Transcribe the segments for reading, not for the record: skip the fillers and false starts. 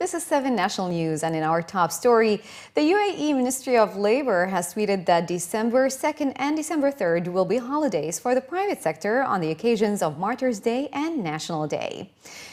This is 7 National News, and in our top story, the UAE Ministry of Labor has tweeted that December 2nd and December 3rd will be holidays for the private sector on the occasions of Martyrs Day and National Day.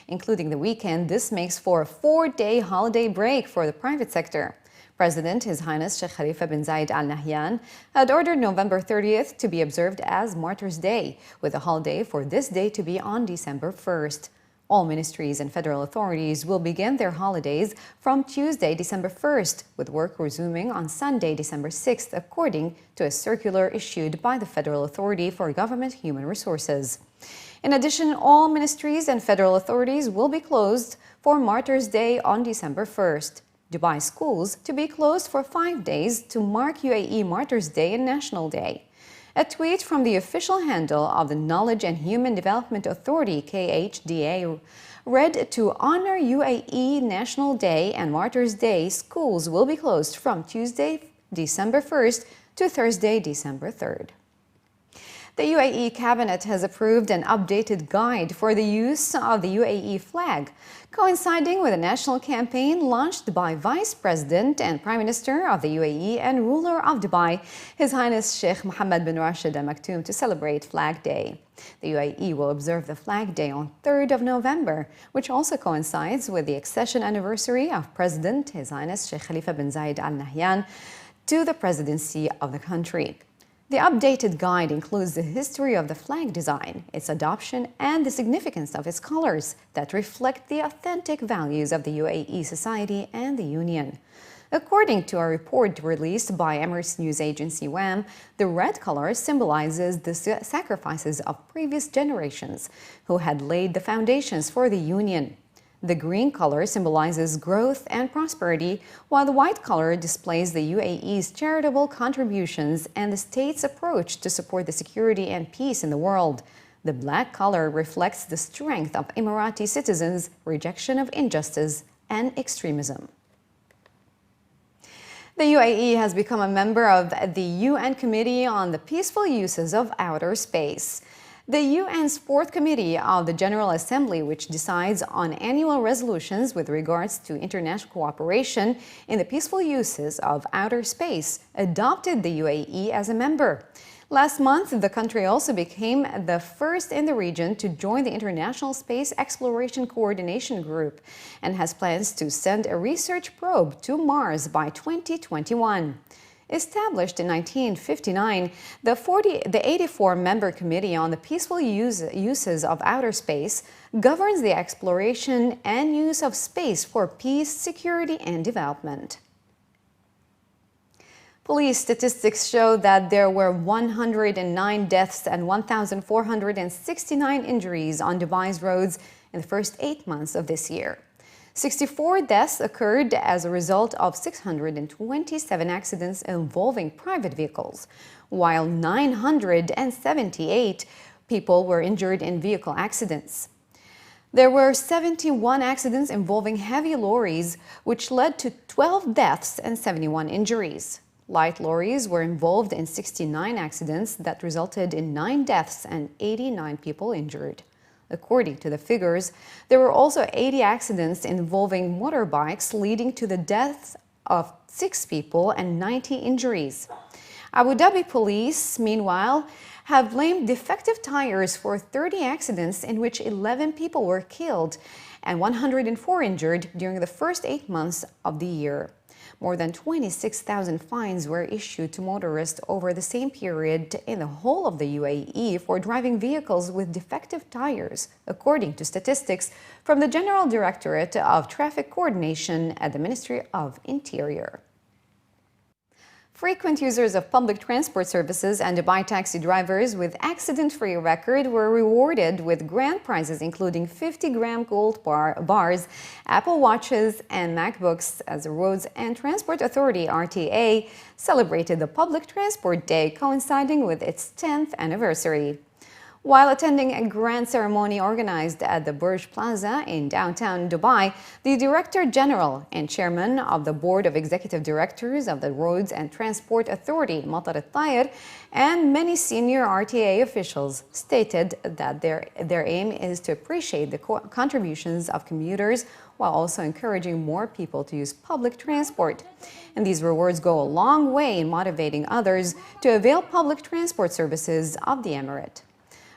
Including the weekend, this makes for a 4-day holiday break for the private sector. President His Highness Sheikh Khalifa bin Zayed Al Nahyan had ordered November 30th to be observed as Martyrs Day, with a holiday for this day to be on December 1st. All ministries and federal authorities will begin their holidays from Tuesday, December 1st, with work resuming on Sunday, December 6th, according to a circular issued by the Federal Authority for Government Human Resources. In addition, all ministries and federal authorities will be closed for Martyrs Day on December 1st. Dubai schools to be closed for 5 days to mark UAE Martyrs Day and National Day. A tweet from the official handle of the Knowledge and Human Development Authority, KHDA, read, "To honor UAE National Day and Martyrs Day, schools will be closed from Tuesday, December 1st to Thursday, December 3rd. The UAE Cabinet has approved an updated guide for the use of the UAE flag, coinciding with a national campaign launched by Vice President and Prime Minister of the UAE and ruler of Dubai, His Highness Sheikh Mohammed bin Rashid Al Maktoum, to celebrate Flag Day. The UAE will observe the Flag Day on 3rd of November, which also coincides with the accession anniversary of President His Highness Sheikh Khalifa bin Zayed Al Nahyan to the presidency of the country. The updated guide includes the history of the flag design, its adoption, and the significance of its colors that reflect the authentic values of the UAE society and the Union. According to a report released by Emirates news agency WAM, the red color symbolizes the sacrifices of previous generations who had laid the foundations for the Union. The green color symbolizes growth and prosperity, while the white color displays the UAE's charitable contributions and the state's approach to support the security and peace in the world. The black color reflects the strength of Emirati citizens' rejection of injustice and extremism. The UAE has become a member of the UN Committee on the Peaceful Uses of Outer Space. The UN's Fourth Committee of the General Assembly, which decides on annual resolutions with regards to international cooperation in the peaceful uses of outer space, adopted the UAE as a member. Last month, the country also became the first in the region to join the International Space Exploration Coordination Group and has plans to send a research probe to Mars by 2021. Established in 1959, the 84-member Committee on the Peaceful Uses of Outer Space governs the exploration and use of space for peace, security, and development. Police statistics show that there were 109 deaths and 1,469 injuries on Dubai's roads in the first 8 months of this year. 64 deaths occurred as a result of 627 accidents involving private vehicles, while 978 people were injured in vehicle accidents. There were 71 accidents involving heavy lorries, which led to 12 deaths and 71 injuries. Light lorries were involved in 69 accidents that resulted in 9 deaths and 89 people injured. According to the figures, there were also 80 accidents involving motorbikes, leading to the deaths of 6 people and 90 injuries. Abu Dhabi police, meanwhile, have blamed defective tires for 30 accidents in which 11 people were killed and 104 injured during the first 8 months of the year. More than 26,000 fines were issued to motorists over the same period in the whole of the UAE for driving vehicles with defective tires, according to statistics from the General Directorate of Traffic Coordination at the Ministry of Interior. Frequent users of public transport services and Dubai taxi drivers with accident-free record were rewarded with grand prizes, including 50-gram gold bars, Apple Watches, and MacBooks, as the Roads and Transport Authority, RTA, celebrated the Public Transport Day, coinciding with its 10th anniversary. While attending a grand ceremony organized at the Burj Plaza in downtown Dubai, the Director General and Chairman of the Board of Executive Directors of the Roads and Transport Authority, Martyrs Day, and many senior RTA officials stated that their aim is to appreciate the contributions of commuters while also encouraging more people to use public transport. And these rewards go a long way in motivating others to avail public transport services of the Emirate.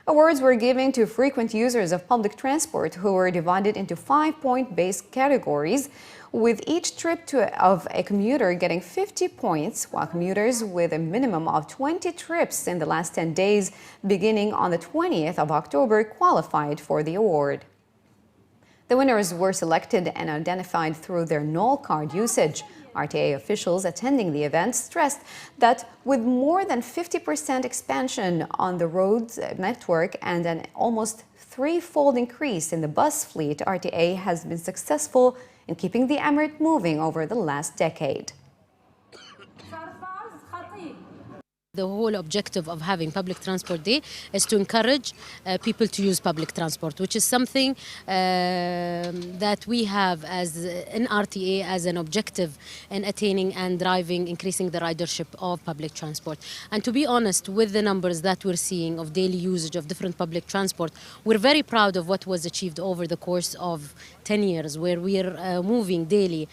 Awards were given to frequent users of public transport who were divided into 5-point base categories, with each trip of a commuter getting 50 points, while commuters with a minimum of 20 trips in the last 10 days, beginning on the 20th of October, qualified for the award. The winners were selected and identified through their Knoll card usage. RTA officials attending the event stressed that with more than 50% expansion on the roads network and an almost threefold increase in the bus fleet, RTA has been successful in keeping the Emirate moving over the last decade. The whole objective of having Public Transport Day is to encourage people to use public transport, which is something that we have as in RTA as an objective in attaining and driving, increasing the ridership of public transport. And to be honest, with the numbers that we're seeing of daily usage of different public transport, we're very proud of what was achieved over the course of 10 years, where we're moving daily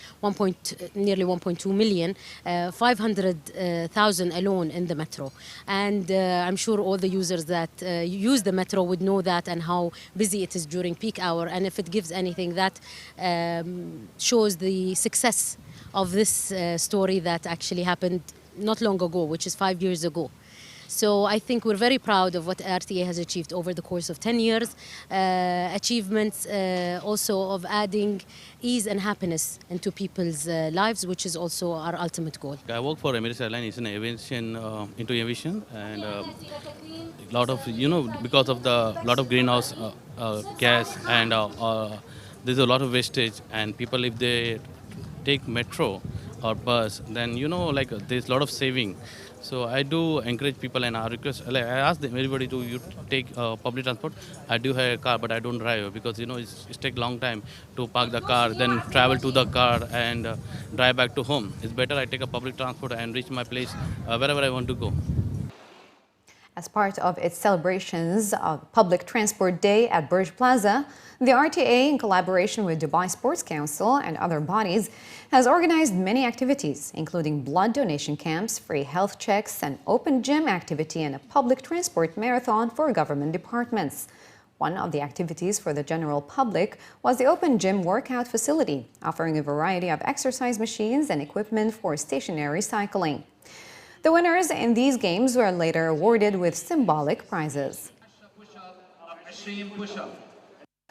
nearly 1.2 million, 500,000 alone in the metro. And I'm sure all the users that use the metro would know that and how busy it is during peak hour. And if it gives anything, that shows the success of this story that actually happened not long ago, which is 5 years ago. So I think we're very proud of what RTA has achieved over the course of 10 years. Achievements also of adding ease and happiness into people's lives, which is also our ultimate goal. I work for Emirates Airlines. It's an aviation, into aviation, and a lot of, because of the lot of greenhouse gas, and there's a lot of wastage, and people, if they take metro or bus, then there's a lot of saving. So I do encourage people, and I request, I ask them, everybody to take public transport. I do have a car, but I don't drive because it takes a long time to park the car, then travel to the car and drive back to home. It's better I take a public transport and reach my place wherever I want to go. As part of its celebrations of Public Transport Day at Burj Plaza, the RTA, in collaboration with Dubai Sports Council and other bodies, has organized many activities, including blood donation camps, free health checks, an open gym activity, and a public transport marathon for government departments. One of the activities for the general public was the open gym workout facility, offering a variety of exercise machines and equipment for stationary cycling. The winners in these games were later awarded with symbolic prizes.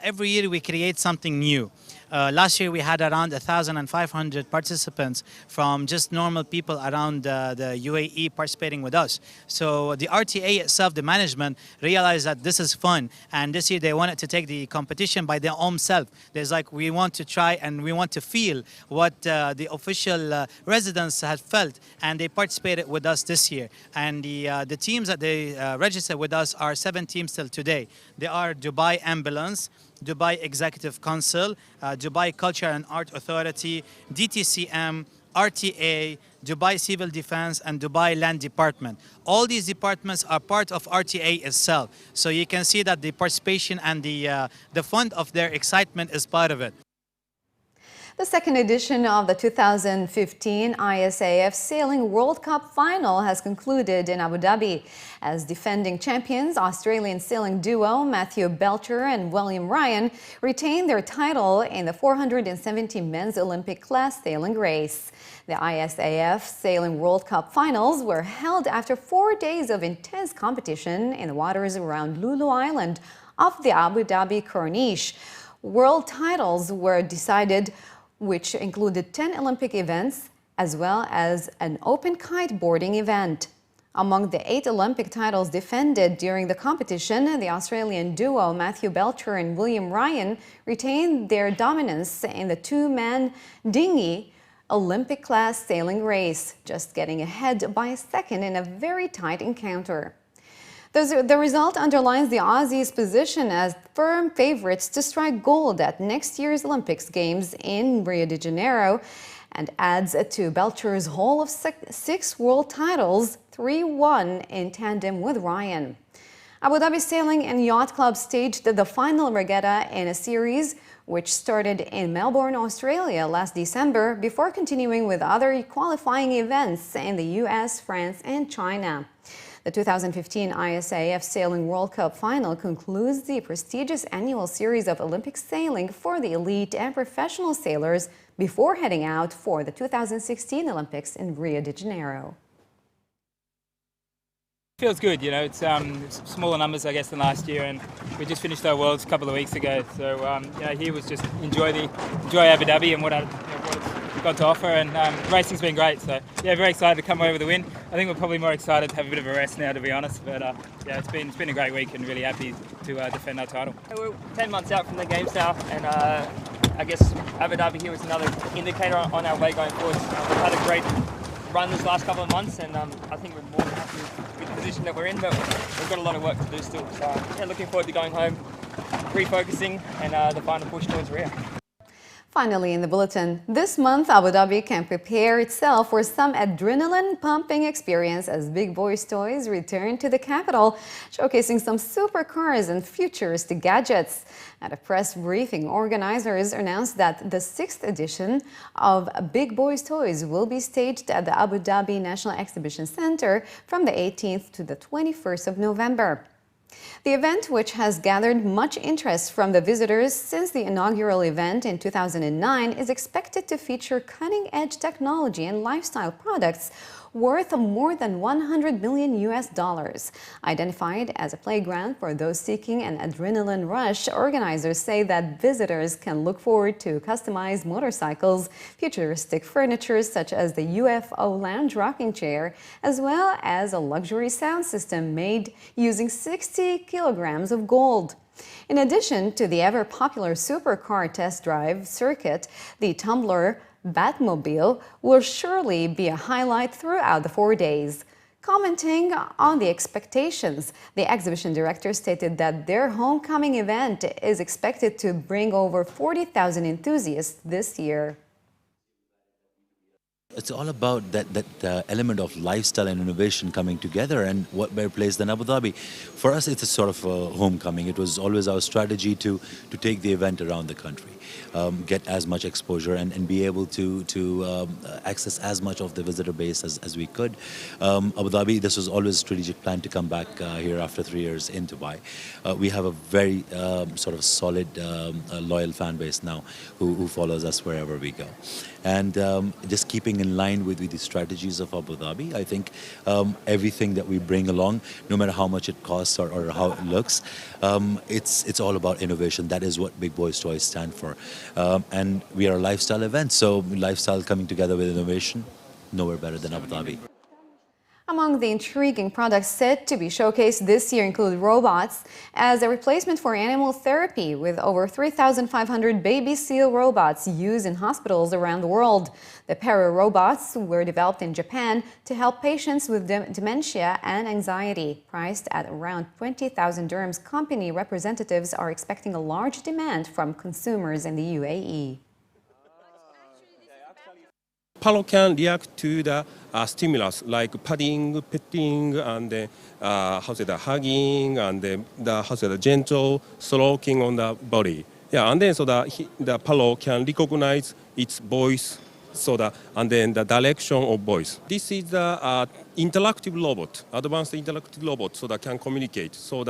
Every year we create something new. Last year we had around 1,500 participants from just normal people around the UAE participating with us. So the RTA itself, the management, realized that this is fun, and this year they wanted to take the competition by their own self. There's we want to try and we want to feel what the official residents had felt, and they participated with us this year. And the teams that they registered with us are 7 teams till today. They are Dubai Ambulance, Dubai Executive Council, Dubai Culture and Art Authority, DTCM, RTA, Dubai Civil Defense, and Dubai Land Department. All these departments are part of RTA itself. So you can see that the participation and the fun of their excitement is part of it. The second edition of the 2015 ISAF Sailing World Cup final has concluded in Abu Dhabi. As defending champions, Australian sailing duo Matthew Belcher and William Ryan retained their title in the 470 men's Olympic class sailing race. The ISAF Sailing World Cup finals were held after 4 days of intense competition in the waters around Lulu Island off the Abu Dhabi Corniche. World titles were decided, which included 10 Olympic events, as well as an open kiteboarding event. Among the 8 Olympic titles defended during the competition, the Australian duo Matthew Belcher and William Ryan retained their dominance in the 2-man dinghy Olympic class sailing race, just getting ahead by a second in a very tight encounter. The result underlines the Aussies' position as firm favorites to strike gold at next year's Olympics Games in Rio de Janeiro and adds to Belcher's haul of six world titles, 3 won in tandem with Ryan. Abu Dhabi Sailing and Yacht Club staged the final regatta in a series which started in Melbourne, Australia last December before continuing with other qualifying events in the US, France and China. The 2015 ISAF Sailing World Cup final concludes the prestigious annual series of Olympic sailing for the elite and professional sailors before heading out for the 2016 Olympics in Rio de Janeiro. Feels good, you know, it's smaller numbers I guess than last year, and we just finished our Worlds a couple of weeks ago, so here was just enjoy Abu Dhabi and what it's got to offer, and racing's been great, so yeah, very excited to come away with a win. I think we're probably more excited to have a bit of a rest now, to be honest, but yeah, it's been a great week and really happy to defend our title. We're 10 months out from the games now, and I guess Abu Dhabi here was another indicator on our way going forward. We've had a great run this last couple of months, and I think we're more than happy with the position that we're in, but we've got a lot of work to do still. So yeah, looking forward to going home, refocusing, and the final push towards Rio. Finally, in the bulletin, this month Abu Dhabi can prepare itself for some adrenaline-pumping experience as Big Boys Toys return to the capital, showcasing some supercars and futuristic gadgets. At a press briefing, organizers announced that the 6th edition of Big Boys Toys will be staged at the Abu Dhabi National Exhibition Center from the 18th to the 21st of November. The event, which has gathered much interest from the visitors since the inaugural event in 2009, is expected to feature cutting-edge technology and lifestyle products worth more than $100 million. Identified as a playground for those seeking an adrenaline rush, organizers say that visitors can look forward to customized motorcycles, futuristic furniture such as the UFO lounge rocking chair, as well as a luxury sound system made using 60 kilograms of gold. In addition to the ever-popular supercar test drive circuit, the Tumbler Batmobile will surely be a highlight throughout the 4 days. Commenting on the expectations, the exhibition director stated that their homecoming event is expected to bring over 40,000 enthusiasts this year. It's all about that element of lifestyle and innovation coming together, and what better place than Abu Dhabi. For us, it's a sort of a homecoming. It was always our strategy to take the event around the country, get as much exposure and be able to access as much of the visitor base as we could. Abu Dhabi, this was always a strategic plan to come back here after 3 years in Dubai. We have a very sort of solid, loyal fan base now who follows us wherever we go. And just keeping in line with the strategies of Abu Dhabi, I think everything that we bring along, no matter how much it costs or how it looks, it's all about innovation. That is what Big Boys Toys stand for. And we are a lifestyle event, so lifestyle coming together with innovation, nowhere better than Abu Dhabi. Among the intriguing products set to be showcased this year include robots as a replacement for animal therapy, with over 3,500 baby seal robots used in hospitals around the world. The para robots were developed in Japan to help patients with dementia and anxiety. Priced at around 20,000 dirhams, company representatives are expecting a large demand from consumers in the UAE. Palo can react to the stimulus like padding, petting, and hugging, and the gentle stroking on the body. Yeah, and then so the Palo can recognize its voice, and then the direction of voice. This is the interactive robot, advanced interactive robot, so that can communicate. So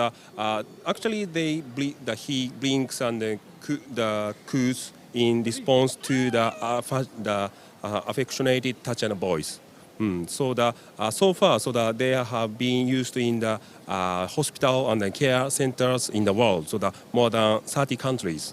actually he blinks and the coos in response to the affectionated touch and voice. So far, they have been used in the hospital and the care centers in the world, more than 30 countries.